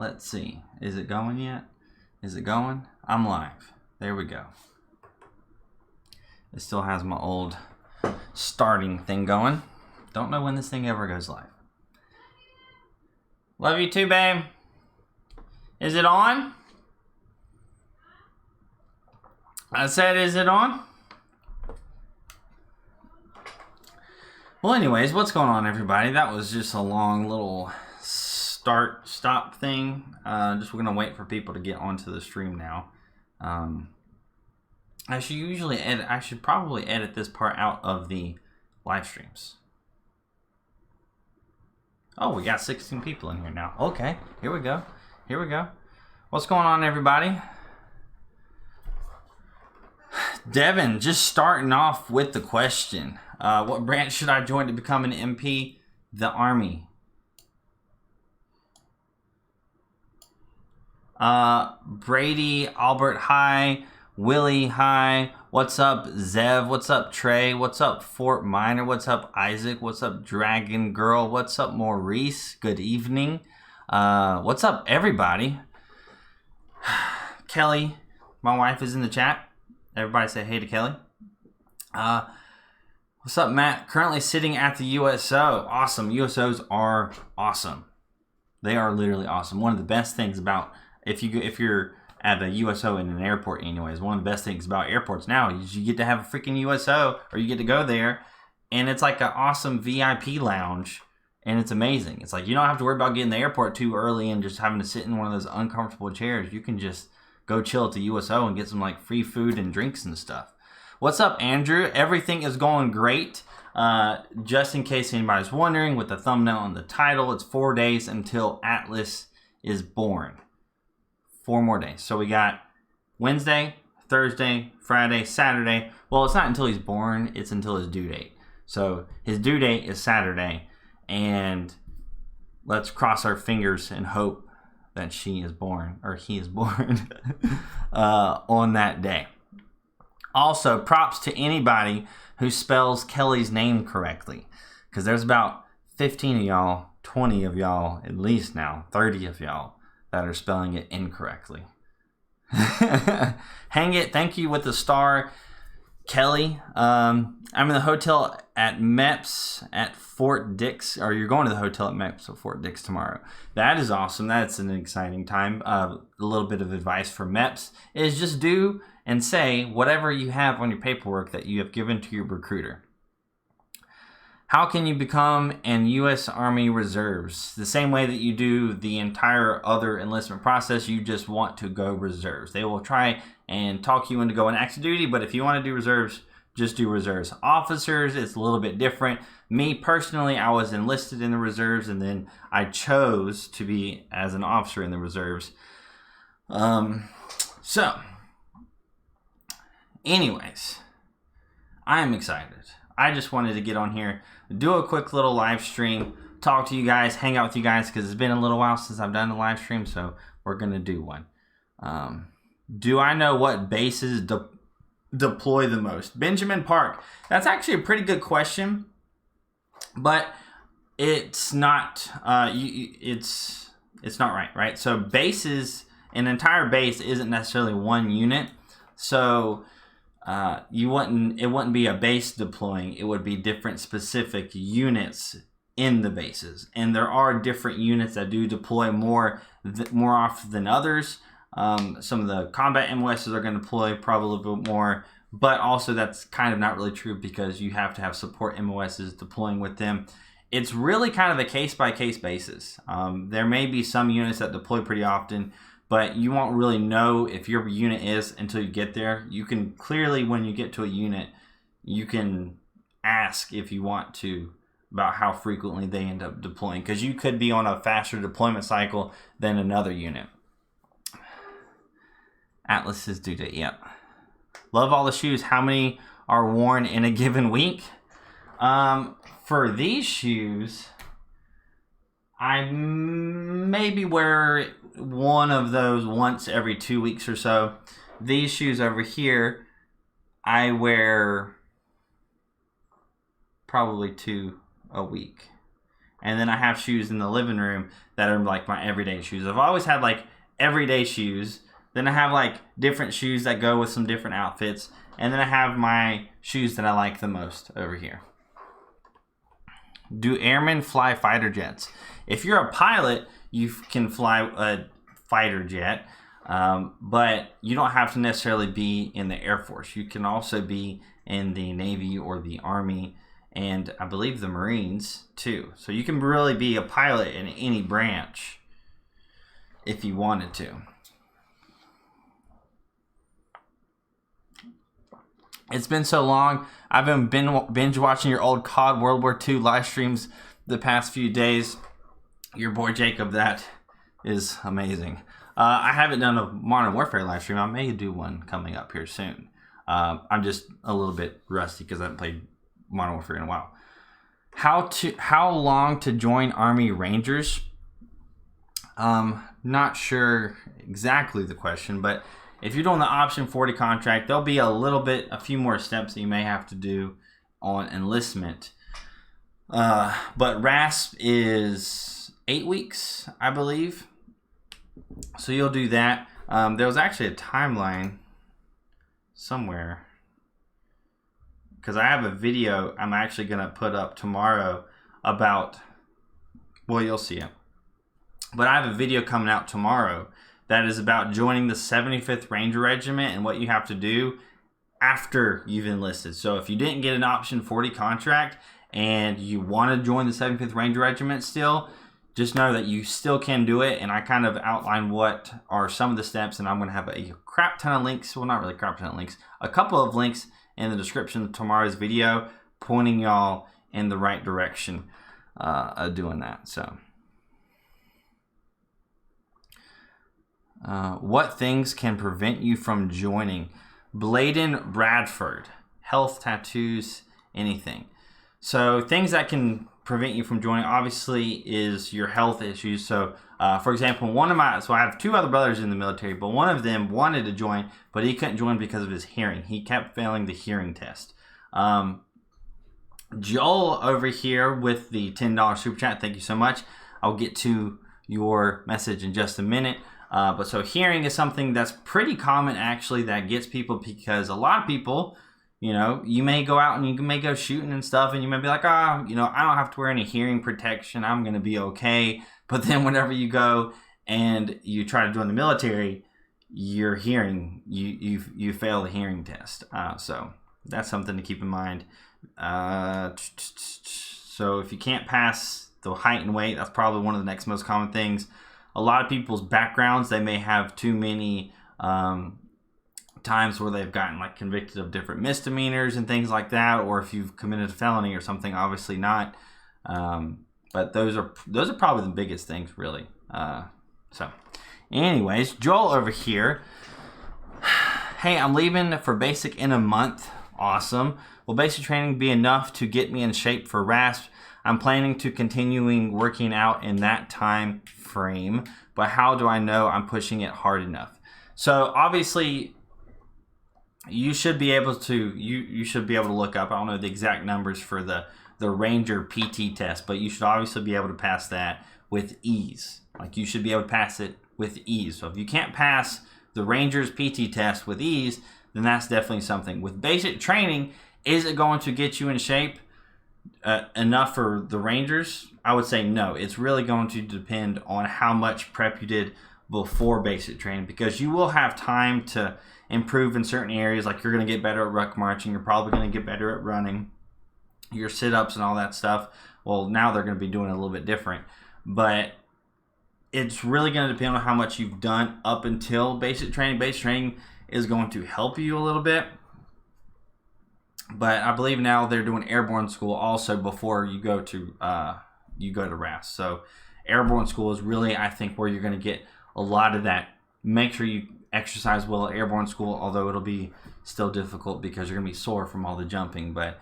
Let's see. Is it going yet? Is it going? I'm live. There we go. It still has my old starting thing going. Don't know when this thing ever goes live. Love you too, babe. Is it on? I said, is it on? Well, anyways, what's going on, everybody? That was just a long little stop thing. Just we're gonna wait for people to get onto the stream now. I should probably edit this part out of the live streams. Oh, we got 16 people in here now. Okay, here we go. Here we go. What's going on, everybody? Devin, just starting off with the question. What branch should I join to become an MP? The Army. Brady, Albert, hi. Willie, hi. What's up, Zev? What's up, Trey? What's up, Fort Minor? What's up, Isaac? What's up, Dragon Girl? What's up, Maurice? Good evening. What's up, everybody? Kelly, my wife, is in the chat. Everybody say hey to Kelly. What's up, Matt? Currently sitting at the USO. Awesome. USOs are awesome. They are literally awesome. One of the best things about if you're at a USO in an airport, anyways, one of the best things about airports now is you get to have a freaking USO, or you get to go there, and it's like an awesome VIP lounge, and it's amazing. It's like you don't have to worry about getting to the airport too early and just having to sit in one of those uncomfortable chairs. You can just go chill at the USO and get some like free food and drinks and stuff. What's up, Andrew? Everything is going great. Just in case anybody's wondering, with the thumbnail and the title, it's 4 days until Atlas is born. 4 more days. So we got Wednesday, Thursday, Friday, Saturday. Well, it's not until he's born, it's until his due date. So his due date is Saturday, and let's cross our fingers and hope that she is born, or he is born on that day. Also, props to anybody who spells Kelly's name correctly, because there's about 15 of y'all, 20 of y'all, at least now, 30 of y'all that are spelling it incorrectly. Hang it, thank you with the star, Kelly. I'm in the hotel at MEPS at Fort Dix, or you're going to the hotel at MEPS at Fort Dix tomorrow. That is awesome. That's an exciting time. A little bit of advice for MEPS is just do and say whatever you have on your paperwork that you have given to your recruiter. How can you become an U.S. Army Reserves? The same way that you do the entire other enlistment process, you just want to go reserves. They will try and talk you into going active duty, but if you want to do reserves, just do reserves. Officers, it's a little bit different. Me personally, I was enlisted in the reserves, and then I chose to be as an officer in the reserves. Anyways, I am excited. I just wanted to get on here, do a quick little live stream, talk to you guys, hang out with you guys, because it's been a little while since I've done a live stream, so we're going to do one. Do I know what bases deploy the most? Benjamin Park. That's actually a pretty good question, but it's not. It's not right? So bases, an entire base isn't necessarily one unit. So it wouldn't be a base deploying. It would be different specific units in the bases, and there are different units that do deploy more often than others. Some of the combat MOSs are going to deploy probably a little bit more, but also that's kind of not really true because you have to have support MOSs deploying with them. It's really kind of a case-by-case basis. There may be some units that deploy pretty often, but you won't really know if your unit is until you get there. You can clearly, when you get to a unit, you can ask if you want to about how frequently they end up deploying, because you could be on a faster deployment cycle than another unit. Atlas's due date, yep. Love all the shoes. How many are worn in a given week? For these shoes, I maybe wear one of those once every 2 weeks or so. These shoes over here, I wear probably 2 a week. and then I have shoes in the living room that are like my everyday shoes. I've always had like everyday shoes. Then I have like different shoes that go with some different outfits. And then I have my shoes that I like the most over here. Do airmen fly fighter jets? If you're a pilot, you can fly a fighter jet. But you don't have to necessarily be in the Air Force. You can also be in the Navy or the Army, and I believe the Marines too. So you can really be a pilot in any branch if you wanted to. It's been so long. I've been binge watching your old COD World War II live streams the past few days. Your boy Jacob, that is amazing. I haven't done a Modern Warfare live stream. I may do one coming up here soon. I'm just a little bit rusty because I haven't played Modern Warfare in a while. How long to join Army Rangers? Not sure exactly the question, but if you're doing the option 40 contract, there'll be a few more steps that you may have to do on enlistment. But RASP is 8 weeks, I believe. So you'll do that. There was actually a timeline somewhere, because I have a video I'm actually going to put up tomorrow about, well, you'll see it. But I have a video coming out tomorrow that is about joining the 75th Ranger Regiment and what you have to do after you've enlisted. So if you didn't get an option 40 contract and you want to join the 75th Ranger Regiment still, just know that you still can do it. And I kind of outline what are some of the steps, and I'm going to have a crap ton of links. Well, not really crap ton of links. A couple of links in the description of tomorrow's video pointing y'all in the right direction of doing that. So, what things can prevent you from joining? Bladen Bradford. Health, tattoos, anything. So things that can prevent you from joining obviously is your health issues. So for example, I have two other brothers in the military, but one of them wanted to join, but he couldn't join because of his hearing. He kept failing the hearing test. Joel over here with the $10 super chat, thank you so much. I'll get to your message in just a minute. But so hearing is something that's pretty common actually, that gets people, because a lot of people, you know, you may go out and you may go shooting and stuff, and you may be like, I don't have to wear any hearing protection, I'm going to be okay. But then whenever you go and you try to join the military, your hearing, you fail the hearing test. So that's something to keep in mind. So if you can't pass the height and weight, that's probably one of the next most common things. A lot of people's backgrounds, they may have too many times where they've gotten like convicted of different misdemeanors and things like that, or if you've committed a felony or something, obviously not. But those are probably the biggest things, really. So anyways, Joel over here. Hey, I'm leaving for basic in a month. Awesome. Will basic training be enough to get me in shape for RASP? I'm planning to continuing working out in that time frame, but how do I know I'm pushing it hard enough? So obviously you should be able to look up, I don't know the exact numbers for the Ranger PT test, but you should obviously be able to pass that with ease. Like, you should be able to pass it with ease. So if you can't pass the Ranger's PT test with ease, then that's definitely something. With basic training, is it going to get you in shape enough for the Rangers? I would say no. It's really going to depend on how much prep you did before basic training, because you will have time to improve in certain areas. Like, you're going to get better at ruck marching, you're probably going to get better at running, your sit-ups and all that stuff. Well, now they're going to be doing it a little bit different, but it's really going to depend on how much you've done up until basic training. Basic training is going to help you a little bit, but I believe now they're doing airborne school also before you go to RAS. So airborne school is really, I think, where you're going to get a lot of that. Make sure you exercise well at airborne school, although it'll be still difficult because you're going to be sore from all the jumping. But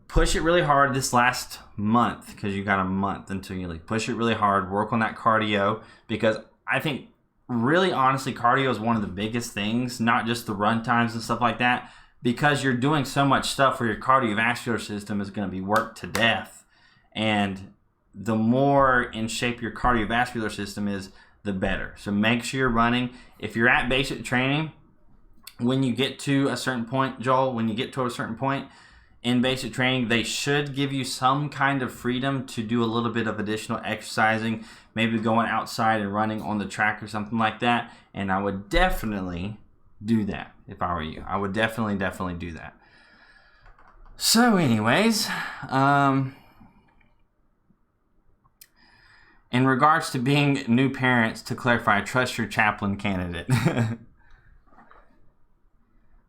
push it really hard this last month, because you got a month until you leave. Push it really hard. Work on that cardio, because I think, really honestly, cardio is one of the biggest things, not just the run times and stuff like that, because you're doing so much stuff where your cardiovascular system is going to be worked to death. And the more in shape your cardiovascular system is, the better. So make sure you're running. If you're at basic training, when you get to a certain point, Joel, when you get to a certain point in basic training, they should give you some kind of freedom to do a little bit of additional exercising, maybe going outside and running on the track or something like that. And I would definitely do that if I were you. I would definitely do that. So anyways, in regards to being new parents, to clarify, trust your chaplain candidate.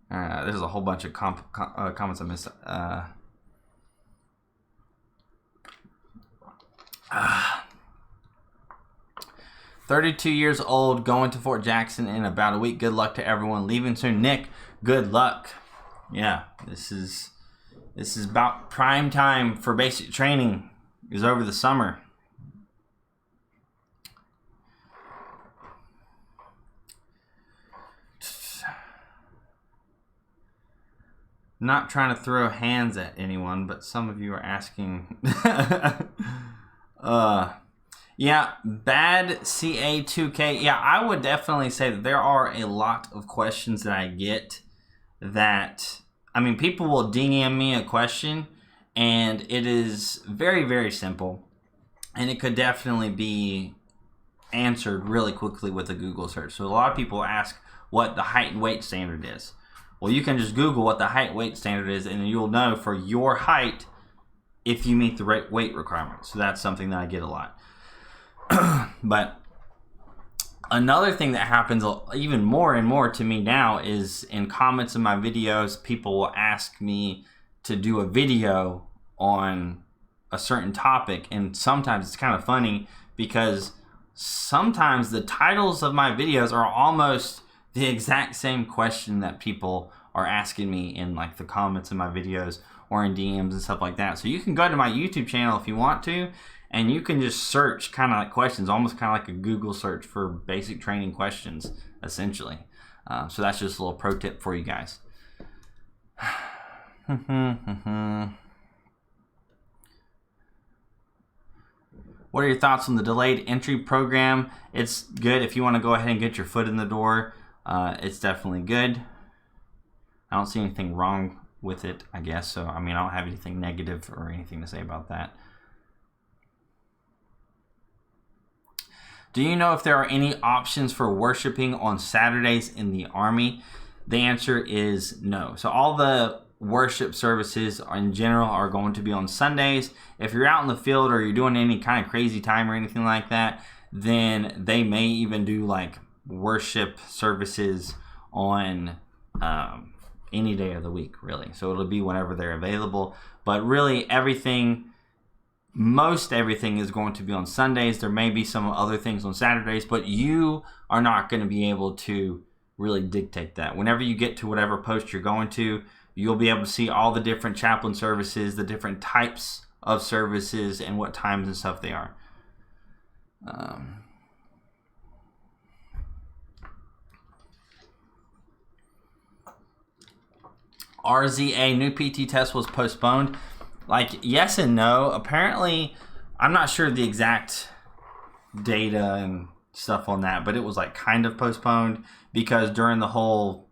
There's a whole bunch of comments I missed. 32 years old, going to Fort Jackson in about a week. Good luck to everyone leaving soon. Nick, good luck. Yeah, this is about prime time for basic training. Is over the summer. Not trying to throw hands at anyone, but some of you are asking. Yeah, bad CA2K. Yeah, I would definitely say that there are a lot of questions that I get that, I mean, people will DM me a question and it is very, very simple. And it could definitely be answered really quickly with a Google search. So a lot of people ask what the height and weight standard is. Well, you can just Google what the height weight standard is and you'll know for your height if you meet the weight requirements. So that's something that I get a lot. But another thing that happens even more and more to me now is in comments in my videos, people will ask me to do a video on a certain topic. And sometimes it's kind of funny because sometimes the titles of my videos are almost the exact same question that people are asking me in like the comments in my videos or in DMs and stuff like that. So you can go to my YouTube channel if you want to, and you can just search kind of like questions, almost kind of like a Google search for basic training questions, essentially. So that's just a little pro tip for you guys. What are your thoughts on the delayed entry program? It's good if you want to go ahead and get your foot in the door. It's definitely good. I don't see anything wrong with it, I guess. So, I mean, I don't have anything negative or anything to say about that. Do you know if there are any options for worshiping on Saturdays in the Army? The answer is no. So all the worship services in general are going to be on Sundays. If you're out in the field or you're doing any kind of crazy time or anything like that, then they may even do like worship services on any day of the week, really. So it'll be whenever they're available. But really most everything is going to be on Sundays. There may be some other things on Saturdays, but you are not going to be able to really dictate that. Whenever you get to whatever post you're going to, you'll be able to see all the different chaplain services, the different types of services, and what times and stuff they are. RZA new PT test was postponed. Like, yes and no. Apparently, I'm not sure the exact data and stuff on that, but it was like kind of postponed because during the whole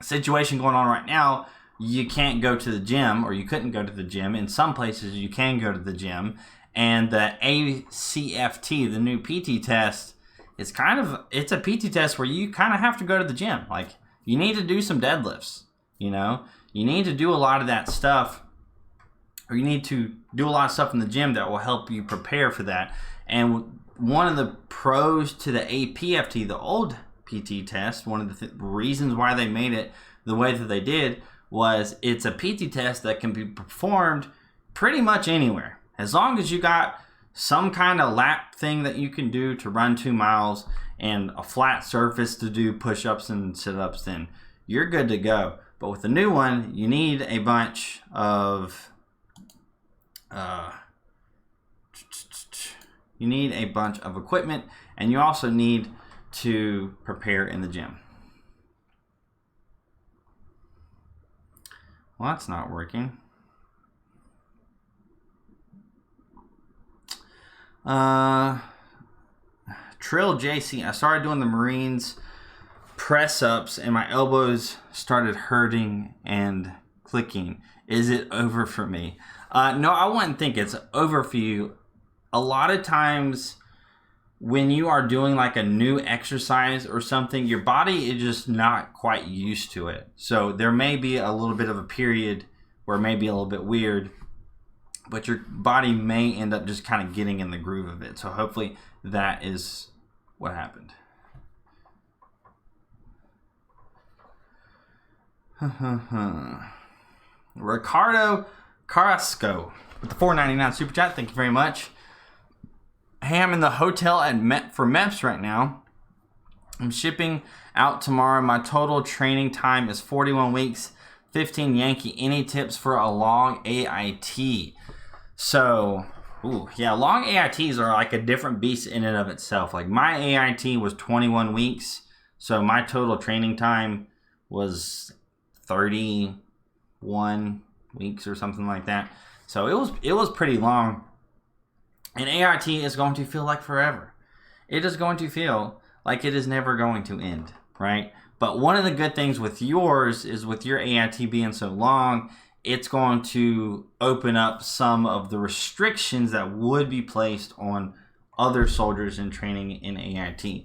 situation going on right now, you can't go to the gym, or you couldn't go to the gym. In some places, you can go to the gym. And the ACFT, the new PT test, it's a PT test where you kind of have to go to the gym. Like, you need to do some deadlifts, you know? You need to do a lot of that stuff, or you need to do a lot of stuff in the gym that will help you prepare for that. And one of the pros to the APFT, the old PT test, one of the reasons why they made it the way that they did was it's a PT test that can be performed pretty much anywhere. As long as you got some kind of lap thing that you can do to run 2 miles and a flat surface to do push-ups and sit-ups, then you're good to go. But with the new one, you need a bunch of equipment, and you also need to prepare in the gym. Well, that's not working. Trill JC, I started doing the Marines press ups and my elbows started hurting and clicking. Is it over for me? No, I wouldn't think it's over for you. A lot of times when you are doing like a new exercise or something, your body is just not quite used to it. So there may be a little bit of a period where it may be a little bit weird, but your body may end up just kind of getting in the groove of it. So hopefully that is what happened. Ricardo Carrasco with the $4.99 super chat. Thank you very much. Hey, I'm in the hotel at for MEPS right now. I'm shipping out tomorrow. My total training time is 41 weeks, 15 Yankee. Any tips for a long AIT? So, yeah, long AITs are like a different beast in and of itself. Like my AIT was 21 weeks, so my total training time was 31 weeks or something like that. So it was pretty long. And AIT is going to feel like forever. It is going to feel like it is never going to end, right? But one of the good things with yours is with your AIT being so long, it's going to open up some of the restrictions that would be placed on other soldiers in training in AIT.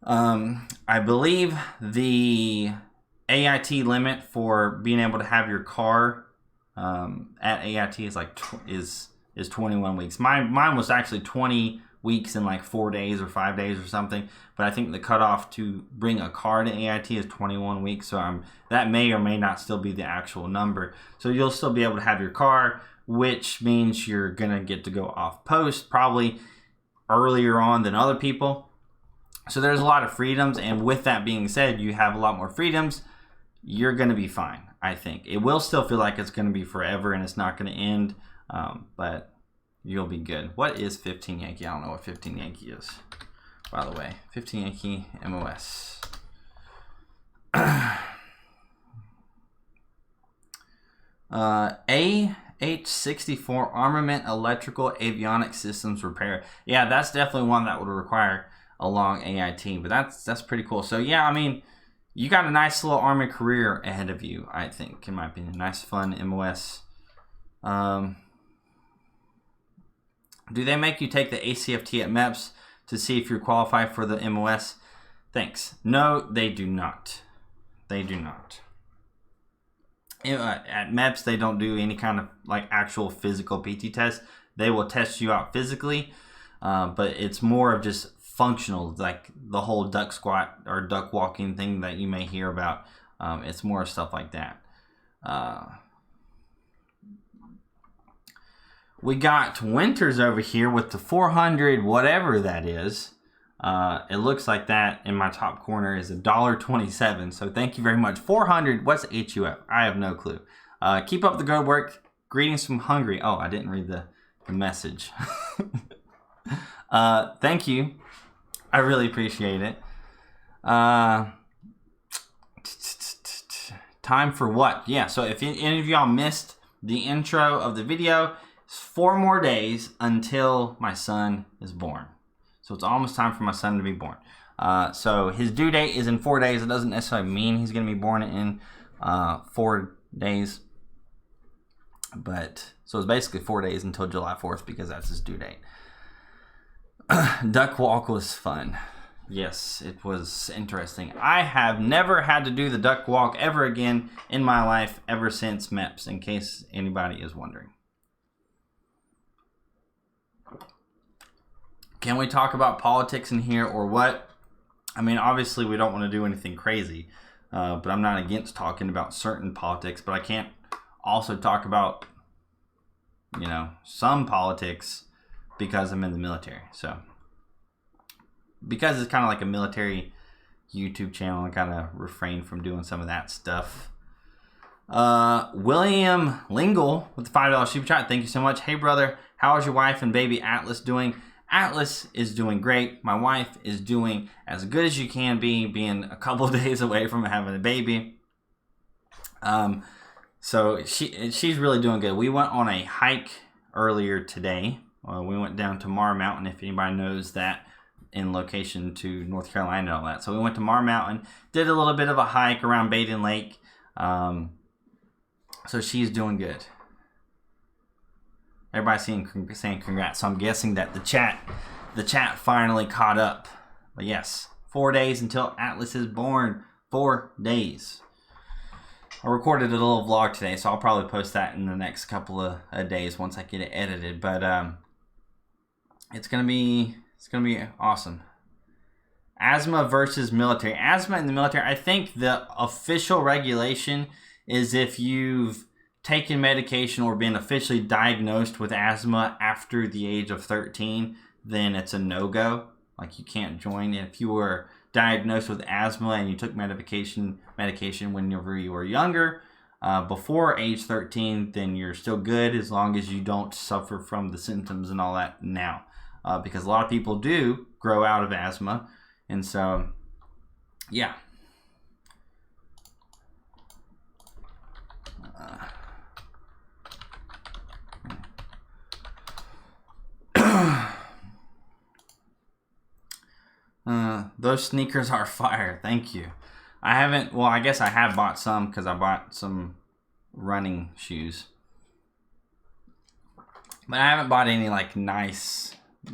I believe the AIT limit for being able to have your car at AIT is 21 weeks. Mine was actually 20 weeks in like 4 days or 5 days or something. But I think the cutoff to bring a car to AIT is 21 weeks. So that may or may not still be the actual number. So you'll still be able to have your car, which means you're going to get to go off post probably earlier on than other people. So there's a lot of freedoms. And with that being said, you have a lot more freedoms. You're going to be fine, I think. It will still feel like it's going to be forever and it's not going to end. But you'll be good. What is 15 Yankee? I don't know what 15 Yankee is, by the way. 15 Yankee MOS. AH-64 Armament Electrical Avionics Systems Repair. Yeah, that's definitely one that would require a long AIT, but that's pretty cool. So yeah, I mean, you got a nice little Army career ahead of you, I think, in my opinion. Nice, fun MOS. Do they make you take the ACFT at MEPS to see if you're qualified for the MOS? Thanks. No, they do not. They do not. At MEPS, they don't do any kind of like actual physical PT test. They will test you out physically, but it's more of just functional, like the whole duck squat or duck walking thing that you may hear about. It's more stuff like that. We got Winters over here with the 400, whatever that is. It looks like that in my top corner is $1.27. So thank you very much. 400, what's HUF? I have no clue. Keep up the good work. Greetings from Hungary. Oh, I didn't read the message. Thank you. I really appreciate it. Time for what? Yeah, so if any of y'all missed the intro of the video, it's 4 more days until my son is born. So it's almost time for my son to be born. So his due date is in 4 days. It doesn't necessarily mean he's going to be born in 4 days. But so it's basically 4 days until July 4th because that's his due date. Duck walk was fun. Yes, it was interesting. I have never had to do the duck walk ever again in my life ever since MEPS, in case anybody is wondering. Can we talk about politics in here or what? I mean, obviously we don't want to do anything crazy, but I'm not against talking about certain politics, but I can't also talk about, you know, some politics because I'm in the military. So, because it's kind of like a military YouTube channel, I kind of refrain from doing some of that stuff. William Lingle with the $5 super chat. Thank you so much. Hey, brother, how is your wife and baby Atlas doing? Atlas is doing great. My wife is doing as good as you can be, being a couple of days away from having a baby. So she's really doing good. We went on a hike earlier today, We went down to Mar Mountain, if anybody knows that, in location to North Carolina and all that. So we went to Mar Mountain, did a little bit of a hike around Baden Lake. So she's doing good. Everybody's saying congrats. So I'm guessing that the chat finally caught up. But yes, 4 days until Atlas is born. 4 days. I recorded a little vlog today, so I'll probably post that in the next couple of days once I get it edited. But it's gonna be awesome. Asthma versus military. Asthma in the military. I think the official regulation is if you've taken medication or been officially diagnosed with asthma after the age of 13, then it's a no-go. Like, you can't join. If you were diagnosed with asthma and you took medication whenever you were younger, before age 13, then you're still good as long as you don't suffer from the symptoms and all that now. Because a lot of people do grow out of asthma. And so, yeah. Those sneakers are fire. Thank you. I haven't, well, I guess I have bought some because I bought some running shoes. But I haven't bought any like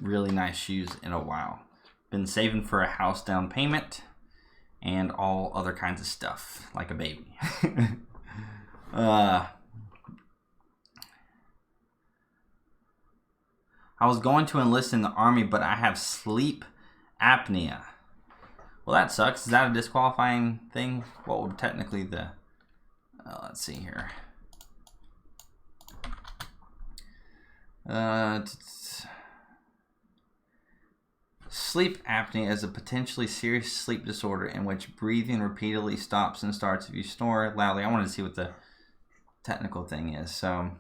really nice shoes in a while. Been saving for a house down payment and all other kinds of stuff like a baby. I was going to enlist in the Army, but I have sleep apnea. Well, that sucks. Is that a disqualifying thing? What would technically the... let's see here. Sleep apnea is a potentially serious sleep disorder in which breathing repeatedly stops and starts if you snore loudly. I wanted to see what the technical thing is. So,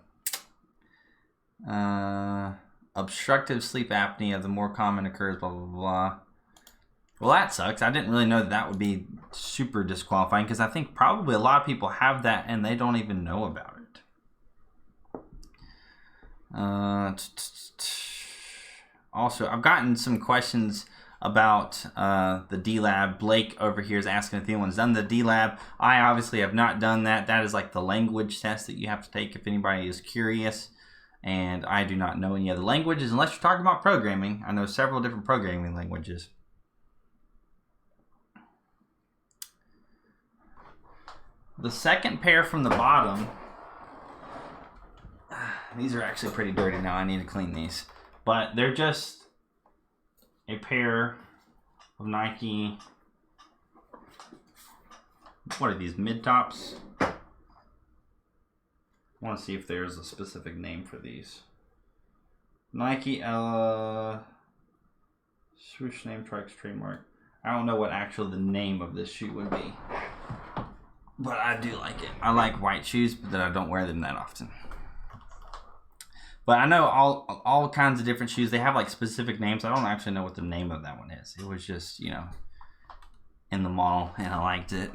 obstructive sleep apnea, the more common occurs, blah, blah, blah. Well, that sucks. I didn't really know that would be super disqualifying because I think probably a lot of people have that and they don't even know about it. Also, I've gotten some questions about the D-Lab. Blake over here is asking if anyone's done the D-Lab. I obviously have not done that. That is like the language test that you have to take if anybody is curious. And I do not know any other languages unless you're talking about programming. I know several different programming languages. The second pair from the bottom, these are actually pretty dirty now. I need to clean these. But they're just a pair of Nike, what are these, mid-tops? I want to see if there's a specific name for these. Nike, swoosh name, trikes, trademark. I don't know what actually the name of this shoe would be. But I do like it. I like white shoes, but I don't wear them that often. But I know all kinds of different shoes. They have like specific names. I don't actually know what the name of that one is. It was just, you know, in the mall and I liked it.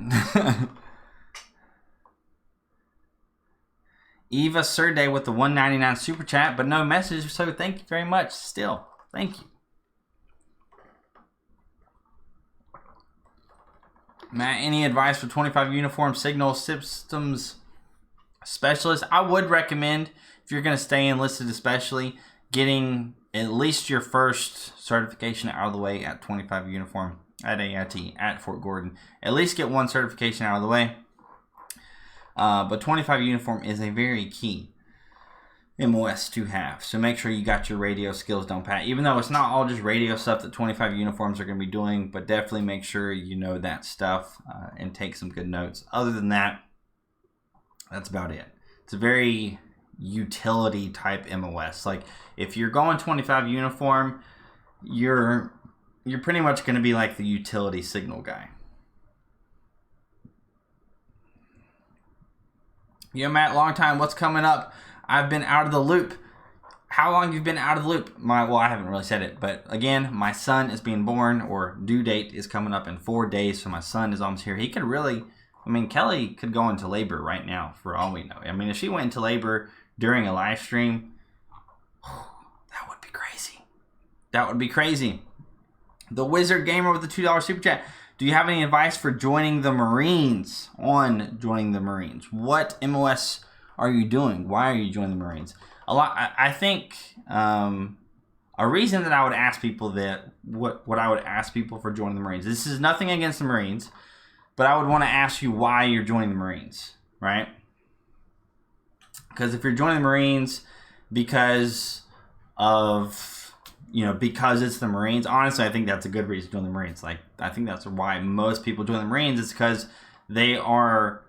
Eva Surde with the $1.99 super chat, but no message, so thank you very much still. Thank you. Matt, any advice for 25 uniform signal systems specialist? I would recommend, if you're going to stay enlisted especially, getting at least your first certification out of the way at 25 uniform at AIT at Fort Gordon. At least get one certification out of the way. But 25 uniform is a very key MOS to have. So make sure you got your radio skills down pat. Even though it's not all just radio stuff that 25 uniforms are going to be doing, but definitely make sure you know that stuff and take some good notes. Other than that, that's about it. It's a very utility type MOS. Like if you're going 25 uniform, you're pretty much going to be like the utility signal guy. Yo, Matt, long time. What's coming up? I've been out of the loop. How long you've been out of the loop? Well, I haven't really said it, but again, my son is being born, or due date is coming up in 4 days, so my son is almost here. He could really, I mean, Kelly could go into labor right now, for all we know. I mean, if she went into labor during a live stream, that would be That would be crazy. The Wizard Gamer with the $2 super chat. Do you have any advice for joining the Marines? On joining the Marines, what MOS are you doing? Why are you joining the Marines? I think a reason that I would ask people that what I would ask people for joining the Marines. This is nothing against the Marines, but I would want to ask you why you're joining the Marines, right? Because if you're joining the Marines because of, because it's the Marines, honestly, I think that's a good reason to join the Marines. Like, I think that's why most people join the Marines. It's because they are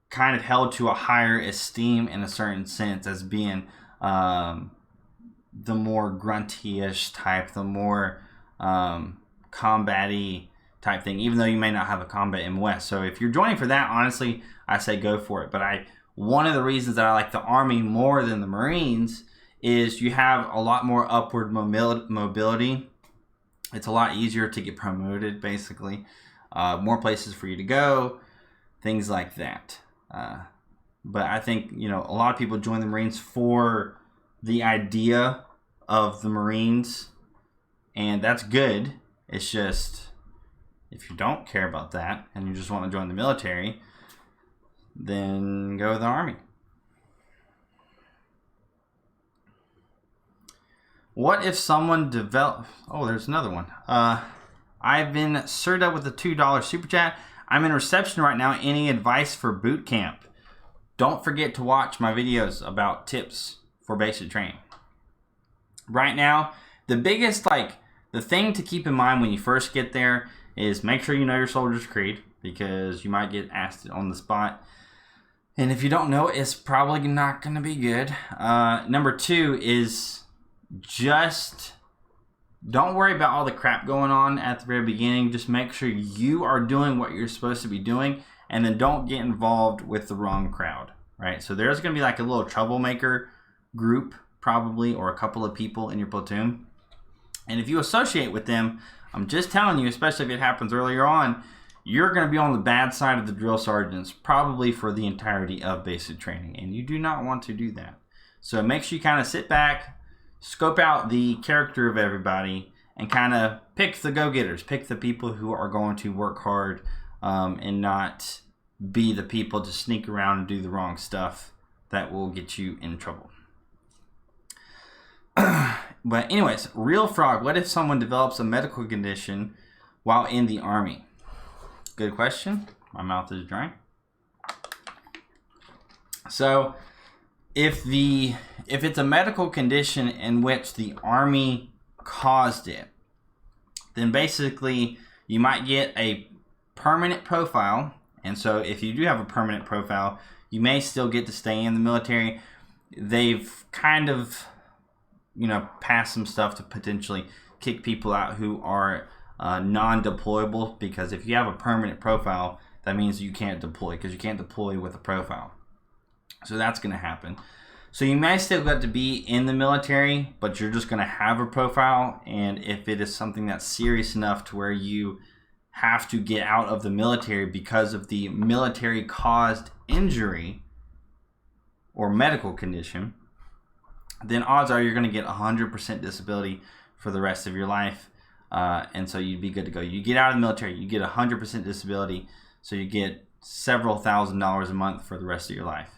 kind of held to a higher esteem in a certain sense as being the more grunty-ish type, the more combat-y type thing, even though you may not have a combat MOS. So if you're joining for that, honestly, I say go for it. But one of the reasons that I like the Army more than the Marines is you have a lot more upward mobility. It's a lot easier to get promoted, basically. More places for you to go, things like that. But I think, a lot of people join the Marines for the idea of the Marines, and that's good. It's just, if you don't care about that and you just want to join the military, then go to the Army. What if someone there's another one. I've been served up with a $2 super chat. I'm in reception right now. Any advice for boot camp? Don't forget to watch my videos about tips for basic training. Right now, the biggest, the thing to keep in mind when you first get there is make sure you know your soldier's creed, because you might get asked it on the spot. And if you don't know it, it's probably not going to be good. Number 2 is just don't worry about all the crap going on at the very beginning. Just make sure you are doing what you're supposed to be doing, and then don't get involved with the wrong crowd, right? So there's going to be a little troublemaker group, probably, or a couple of people in your platoon. And if you associate with them, I'm just telling you, especially if it happens earlier on, you're going to be on the bad side of the drill sergeants, probably for the entirety of basic training. And you do not want to do that. So make sure you kind of sit back, scope out the character of everybody, and kind of pick the go-getters. Pick the people who are going to work hard and not be the people to sneak around and do the wrong stuff that will get you in trouble. But anyways, Real Frog, what if someone develops a medical condition while in the Army? Good question. My mouth is dry. So if it's a medical condition in which the Army caused it, then basically you might get a permanent profile. And so if you do have a permanent profile, you may still get to stay in the military. They've kind of, passed some stuff to potentially kick people out who are non-deployable, because if you have a permanent profile, that means you can't deploy, because you can't deploy with a profile. So that's going to happen. So you may still get to be in the military, but you're just going to have a profile. And if it is something that's serious enough to where you have to get out of the military because of the military caused injury or medical condition, then odds are you're going to get 100% disability for the rest of your life. And so you'd be good to go. You get out of the military, you get 100% disability, so you get several $1,000s a month for the rest of your life.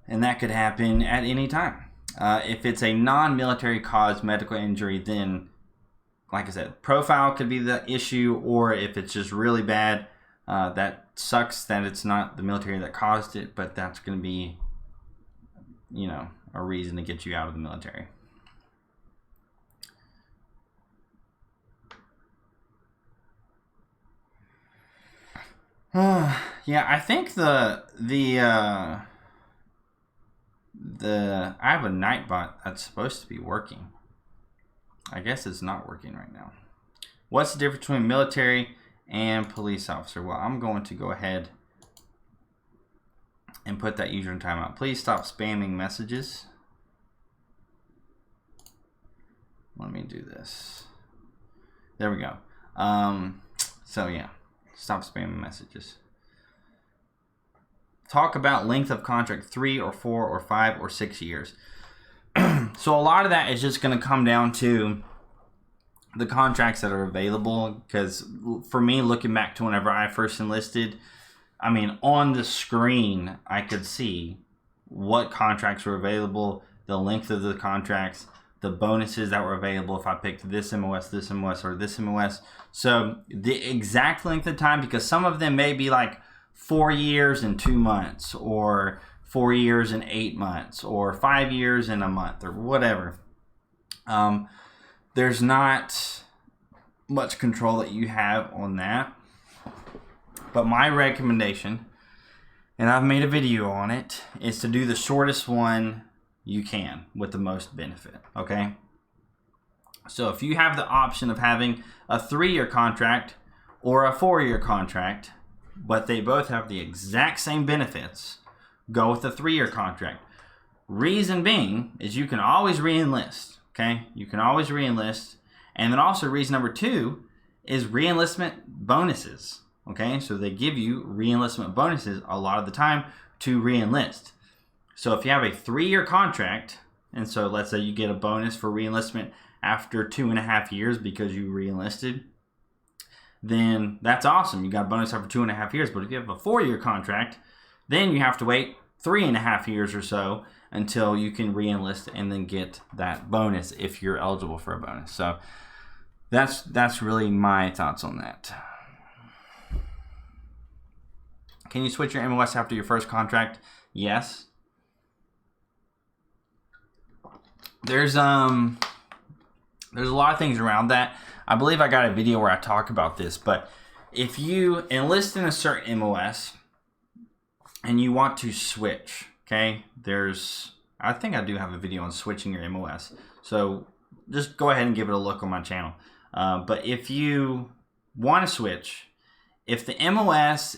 And that could happen at any time. If it's a non-military caused medical injury, then, like I said, profile could be the issue, or if it's just really bad, that sucks that it's not the military that caused it, but that's going to be, a reason to get you out of the military. Yeah, I think the I have a Nightbot that's supposed to be working. I guess it's not working right now. What's the difference between military and police officer? Well, I'm going to go ahead and put that user in timeout. Please stop spamming messages. Let me do this. There we go. So yeah, stop spamming messages. Talk about length of contract, 3 or 4 or 5 or 6 years. So a lot of that is just going to come down to the contracts that are available, because for me, looking back to whenever I first enlisted, I mean, on the screen, I could see what contracts were available, the length of the contracts, the bonuses that were available if I picked this MOS, or this MOS. So the exact length of time, because some of them may be like 4 years and 2 months, or 4 years and 8 months, or 5 years and a month, or whatever. There's not much control that you have on that. But my recommendation, and I've made a video on it, is to do the shortest one you can with the most benefit, okay? So if you have the option of having a 3-year contract or a 4-year contract, but they both have the exact same benefits, go with the 3-year contract. Reason being is you can always re-enlist, okay? You can always re-enlist. And then also reason number 2 is re-enlistment bonuses, okay? So they give you re-enlistment bonuses a lot of the time to re-enlist. So if you have a 3-year contract, and so let's say you get a bonus for re-enlistment after 2.5 years because you re-enlisted, then that's awesome. You got a bonus after 2.5 years. But if you have a 4-year contract, then you have to wait 3.5 years or so until you can re-enlist and then get that bonus if you're eligible for a bonus. So that's really my thoughts on that. Can you switch your MOS after your first contract? Yes. There's a lot of things around that. I believe I got a video where I talk about this, but if you enlist in a certain MOS and you want to switch, okay, I think I do have a video on switching your MOS. So just go ahead and give it a look on my channel. But if you want to switch, if the MOS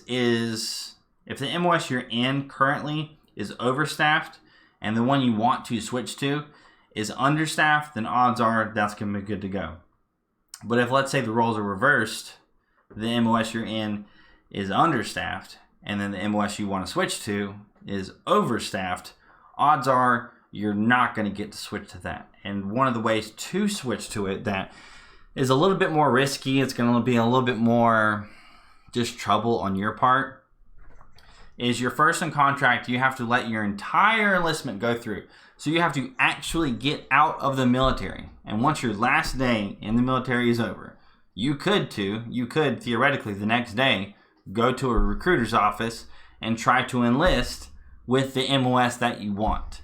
you're in currently is overstaffed and the one you want to switch to is understaffed, then odds are that's going to be good to go. But if, let's say, the roles are reversed, the MOS you're in is understaffed, and then the MOS you want to switch to is overstaffed, odds are you're not going to get to switch to that. And one of the ways to switch to it that is a little bit more risky, it's going to be a little bit more just trouble on your part, is your first in contract, you have to let your entire enlistment go through. So you have to actually get out of the military. And once your last day in the military is over, you could theoretically the next day go to a recruiter's office and try to enlist with the MOS that you want.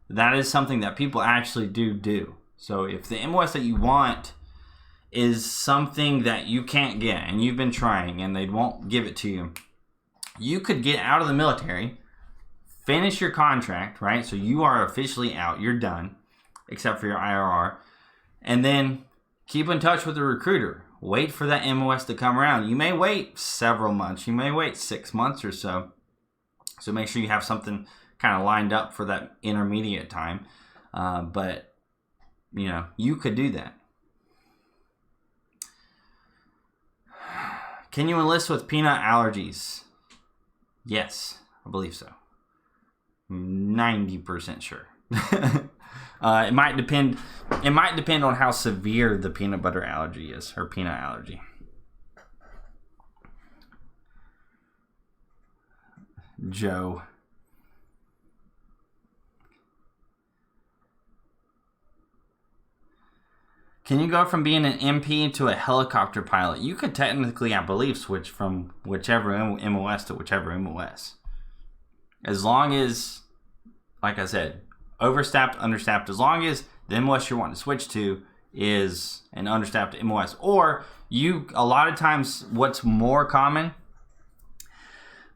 That is something that people actually do. So if the MOS that you want is something that you can't get and you've been trying and they won't give it to you, you could get out of the military, finish your contract, right? So you are officially out, you're done, except for your IRR, and then keep in touch with the recruiter. Wait for that MOS to come around. You may wait several months. You may wait 6 months or so. So make sure you have something kind of lined up for that intermediate time. But, you could do that. Can you enlist with peanut allergies? Yes, I believe so. 90% sure. It might depend on how severe the peanut butter allergy is, or peanut allergy. Joe. Can you go from being an MP to a helicopter pilot? You could technically, I believe, switch from whichever MOS to whichever MOS. As long as, like I said, overstaffed, understaffed, as long as the MOS you're wanting to switch to is an understaffed MOS. Or a lot of times what's more common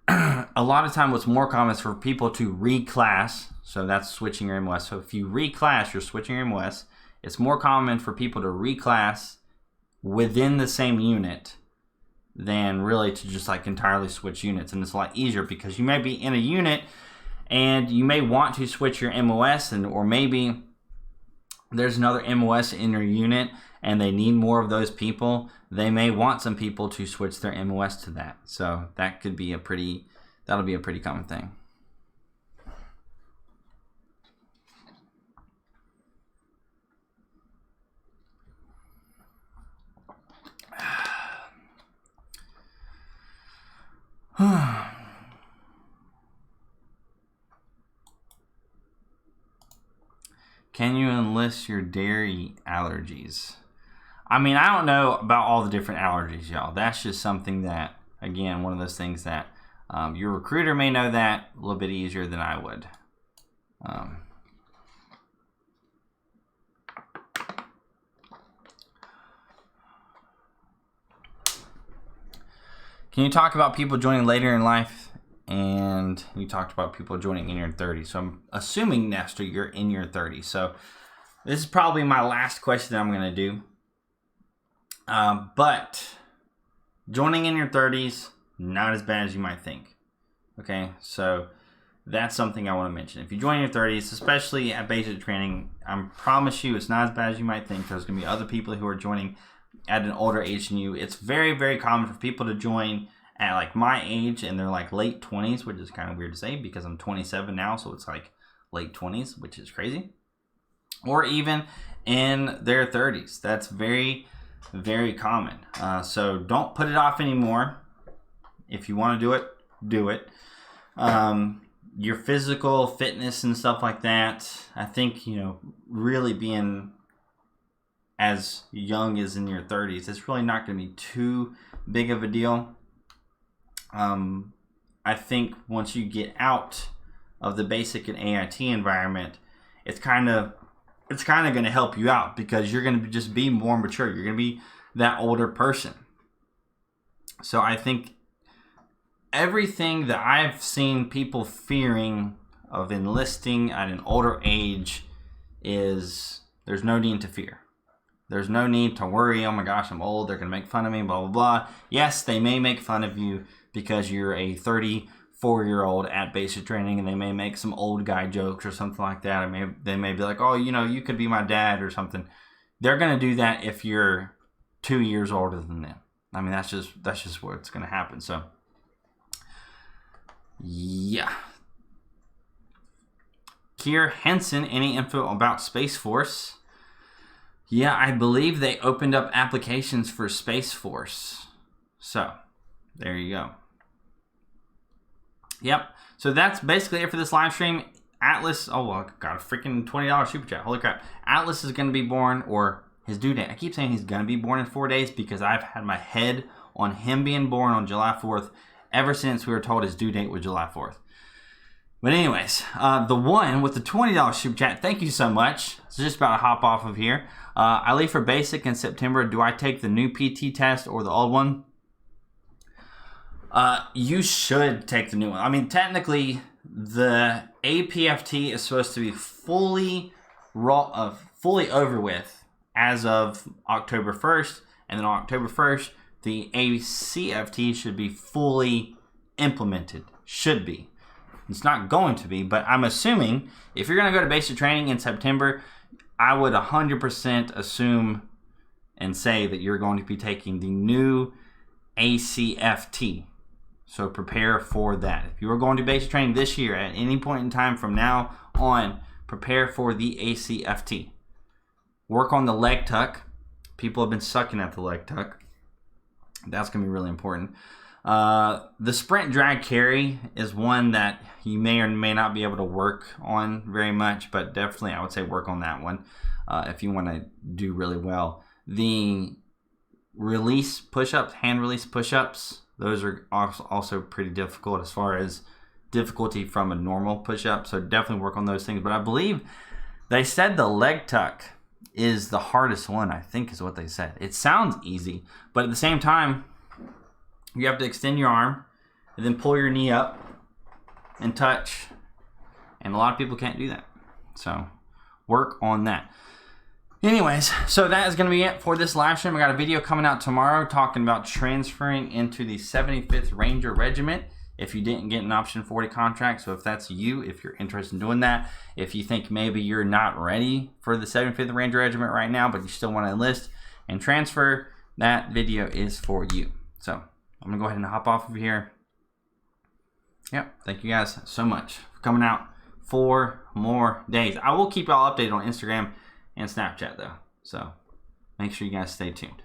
is for people to reclass. So that's switching your MOS. So if you reclass, you're switching your MOS. It's more common for people to reclass within the same unit than really to just like entirely switch units. And it's a lot easier because you may be in a unit and you may want to switch your MOS, or maybe there's another MOS in your unit and they need more of those people. They may want some people to switch their MOS to that. So that'll be a pretty common thing. Can you enlist your dairy allergies? I mean, I don't know about all the different allergies, y'all. That's just something that, again, one of those things that your recruiter may know that a little bit easier than I would. Can you talk about people joining later in life? And you talked about people joining in your 30s. So I'm assuming, Nestor, you're in your 30s. So this is probably my last question that I'm going to do. But joining in your 30s, not as bad as you might think. Okay, so that's something I want to mention. If you join your 30s, especially at basic training, I promise you it's not as bad as you might think. There's going to be other people who are joining at an older age than you. It's very, very common for people to join at like my age and they're like late 20s, which is kind of weird to say because I'm 27 now, so it's like late 20s, which is crazy. Or even in their 30s. That's very, very common. So don't put it off anymore. If you want to do it, do it. Your physical fitness and stuff like that, I think, you know, really being as young as in your 30s, it's really not going to be too big of a deal. I think once you get out of the basic and AIT environment, it's kind of going to help you out because you're going to just be more mature. You're going to be that older person. So I think everything that I've seen people fearing of enlisting at an older age is there's no need to fear. There's no need to worry, oh my gosh, I'm old, they're going to make fun of me, blah, blah, blah. Yes, they may make fun of you because you're a 34-year-old at basic training and they may make some old guy jokes or something like that. Or they may be like, oh, you know, you could be my dad or something. They're going to do that if you're 2 years older than them. I mean, that's just what's going to happen. So, yeah. Kier Henson, any info about Space Force? Yeah, I believe they opened up applications for Space Force. So, there you go. Yep. So that's basically it for this live stream. Atlas, oh, well, I got a freaking $20 super chat. Holy crap. Atlas is going to be born, or his due date. I keep saying he's going to be born in 4 days because I've had my head on him being born on July 4th ever since we were told his due date was July 4th. But anyways, the one with the $20 super chat, thank you so much. It's just about to hop off of here. I leave for basic in September. Do I take the new PT test or the old one? You should take the new one. I mean, technically, the APFT is supposed to be fully over with as of October 1st. And then on October 1st, the ACFT should be fully implemented. Should be. It's not going to be, but I'm assuming if you're going to go to basic training in September, I would 100% assume and say that you're going to be taking the new ACFT. So prepare for that. If you are going to basic training this year at any point in time from now on, prepare for the ACFT. Work on the leg tuck. People have been sucking at the leg tuck. That's going to be really important. The sprint drag carry is one that you may or may not be able to work on very much, but definitely I would say work on that one if you want to do really well. The release push-ups, hand release push-ups, those are also pretty difficult as far as difficulty from a normal push-up, so definitely work on those things. But I believe they said the leg tuck is the hardest one, I think is what they said. It sounds easy, but at the same time, you have to extend your arm and then pull your knee up and touch. And a lot of people can't do that. So work on that. Anyways, so that is going to be it for this live stream. I got a video coming out tomorrow talking about transferring into the 75th Ranger Regiment if you didn't get an Option 40 contract. So if that's you, if you're interested in doing that, if you think maybe you're not ready for the 75th Ranger Regiment right now, but you still want to enlist and transfer, that video is for you. So I'm going to go ahead and hop off of here. Yep, thank you guys so much for coming out 4 more days. I will keep y'all updated on Instagram and Snapchat though. So make sure you guys stay tuned.